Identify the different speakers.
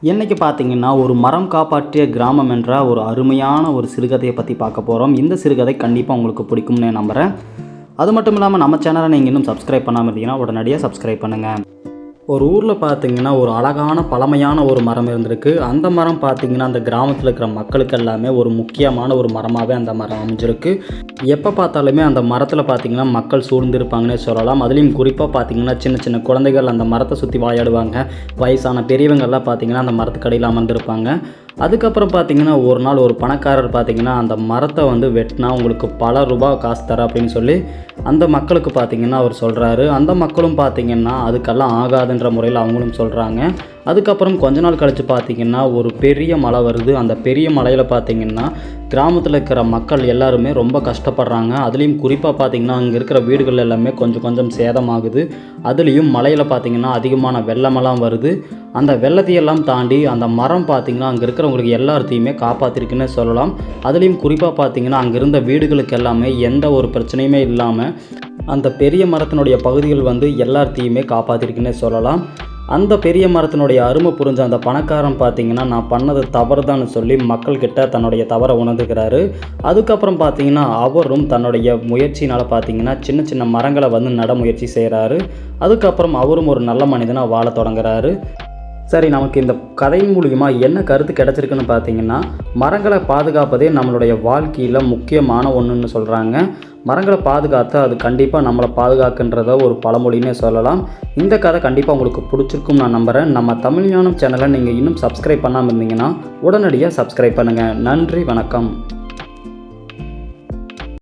Speaker 1: இன்றைக்கி பார்த்தீங்கன்னா ஒரு மரம் காப்பாற்றிய கிராமம் என்ற ஒரு அருமையான ஒரு சிறுகதையை பற்றி பார்க்க போகிறோம். இந்த சிறுகதை கண்டிப்பாக உங்களுக்கு பிடிக்கும்னு நம்புகிறேன். அது மட்டும் இல்லாமல் நம்ம சேனலை நீங்கள் இன்னும் சப்ஸ்கிரைப் பண்ணாமல் இருந்தீங்கன்னா உடனடியாக சப்ஸ்கிரைப் பண்ணுங்கள். ஒரு ஊரில் பார்த்தீங்கன்னா ஒரு அழகான பழமையான ஒரு மரம் இருந்திருக்கு. அந்த மரம் பார்த்தீங்கன்னா அந்த கிராமத்தில் இருக்கிற மக்களுக்கு எல்லாமே ஒரு முக்கியமான ஒரு மரமாகவே அந்த மரம் அமைஞ்சிருக்கு. எப்போ பார்த்தாலுமே அந்த மரத்தில் பார்த்தீங்கன்னா மக்கள் சூழ்ந்திருப்பாங்கன்னே சொல்லலாம். அதுலேயும் குறிப்பாக பார்த்தீங்கன்னா சின்ன சின்ன குழந்தைகள் அந்த மரத்தை சுற்றி விளையாடுவாங்க. வயசான பெரியவங்கள்லாம் பார்த்தீங்கன்னா அந்த மரத்துக்கடியில் அமர்ந்திருப்பாங்க. அதுக்கப்புறம் பார்த்தீங்கன்னா ஒரு நாள் ஒரு பணக்காரர் பார்த்தீங்கன்னா அந்த மரத்தை வெட்டினா உங்களுக்கு பல ரூபாய் காசு தர அப்படின்னு சொல்லி அந்த மக்களுக்கு பார்த்தீங்கன்னா அவர் சொல்கிறாரு. அந்த மக்களும் பார்த்தீங்கன்னா அதுக்கெல்லாம் ஆகாதுன்ற முறையில் அவங்களும் சொல்கிறாங்க. அதுக்கப்புறம் கொஞ்ச நாள் கழித்து பார்த்தீங்கன்னா ஒரு பெரிய மழை வருது. அந்த பெரிய மலையில் பார்த்தீங்கன்னா கிராமத்தில் இருக்கிற மக்கள் எல்லாருமே ரொம்ப கஷ்டப்படுறாங்க. அதுலேயும் குறிப்பாக பார்த்தீங்கன்னா அங்கே இருக்கிற வீடுகள் எல்லாமே கொஞ்சம் கொஞ்சம் சேதமாகுது. அதுலேயும் மலையில் பார்த்தீங்கன்னா அதிகமான வெள்ளமெல்லாம் வருது. அந்த வெள்ளத்தையெல்லாம் தாண்டி அந்த மரம் பார்த்திங்கன்னா அங்கே இருக்கிறவங்களுக்கு எல்லாத்தையுமே காப்பாற்றிருக்குன்னு சொல்லலாம். அதுலேயும் குறிப்பாக பார்த்திங்கன்னா அங்கே இருந்த வீடுகளுக்கு எல்லாமே எந்த ஒரு பிரச்சனையுமே இல்லாமல் அந்த பெரிய மரத்தினுடைய பகுதிகள் எல்லாத்தையுமே காப்பாற்றிருக்குன்னே சொல்லலாம். அந்த பெரிய மரத்தினுடைய அருமை புரிஞ்ச அந்த பணக்காரன் பார்த்திங்கன்னா நான் பண்ணது தவறு தான் சொல்லி மக்கள்கிட்ட தன்னுடைய தவறை உணர்ந்துக்கிறாரு. அதுக்கப்புறம் பார்த்திங்கன்னா அவரும் தன்னுடைய முயற்சினால் பார்த்திங்கன்னா சின்ன சின்ன மரங்களை நட முயற்சி செய்கிறாரு. அதுக்கப்புறம் அவரும் ஒரு நல்ல மனிதனாக வாழ தொடங்குறாரு. சரி, நமக்கு இந்த கதையின் மூலிமா என்ன கருத்து கிடச்சிருக்குன்னு பார்த்தீங்கன்னா, மரங்களை பாதுகாப்பதே நம்மளுடைய வாழ்க்கையில் முக்கியமான ஒன்றுன்னு சொல்கிறாங்க. மரங்களை பாதுகாத்தா அது கண்டிப்பாக நம்மளை பாதுகாக்கின்றத ஒரு பழமொழின்னே சொல்லலாம். இந்த கதை கண்டிப்பாக உங்களுக்கு பிடிச்சிருக்கும் நான் நம்புகிறேன். நம்ம தமிழ் ஞானம் சேனலை நீங்கள் இன்னும் சப்ஸ்கிரைப் பண்ணாமல் இருந்தீங்கன்னா உடனடியாக சப்ஸ்கிரைப் பண்ணுங்கள். நன்றி, வணக்கம்.